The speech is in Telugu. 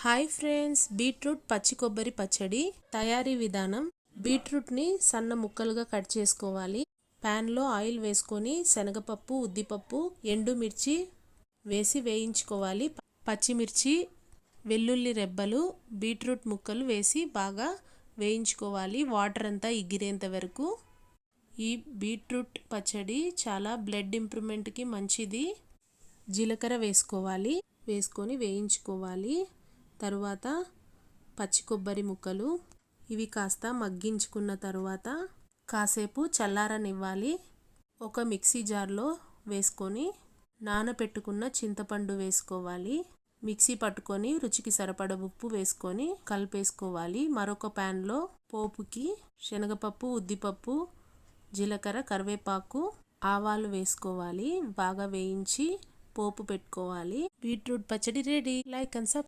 హాయ్ ఫ్రెండ్స్, బీట్రూట్ పచ్చి కొబ్బరి పచ్చడి తయారీ విధానం. బీట్రూట్ని సన్న ముక్కలుగా కట్ చేసుకోవాలి. ప్యాన్లో ఆయిల్ వేసుకొని శనగపప్పు, ఉద్దిపప్పు, ఎండుమిర్చి వేసి వేయించుకోవాలి. పచ్చిమిర్చి, వెల్లుల్లి రెబ్బలు, బీట్రూట్ ముక్కలు వేసి బాగా వేయించుకోవాలి, వాటర్ అంతా ఎగిరేంత వరకు. ఈ బీట్రూట్ పచ్చడి చాలా బ్లడ్ ఇంప్రూవ్మెంట్కి మంచిది. జీలకర్ర వేసుకోవాలి, వేసుకొని వేయించుకోవాలి. తరువాత పచ్చి కొబ్బరి ముక్కలు ఇవి కాస్త మగ్గించుకున్న తరువాత కాసేపు చల్లారనివ్వాలి. ఒక మిక్సీ జార్లో వేసుకొని నానబెట్టుకున్న చింతపండు వేసుకోవాలి. మిక్సీ పట్టుకొని రుచికి సరిపడ ఉప్పు వేసుకొని కలిపేసుకోవాలి. మరొక ప్యాన్లో పోపుకి శనగపప్పు, ఉద్దిపప్పు, జీలకర్ర, కరివేపాకు, ఆవాలు వేసుకోవాలి. బాగా వేయించి పోపు పెట్టుకోవాలి. బీట్రూట్ పచ్చడి రెడీ. Like and subscribe.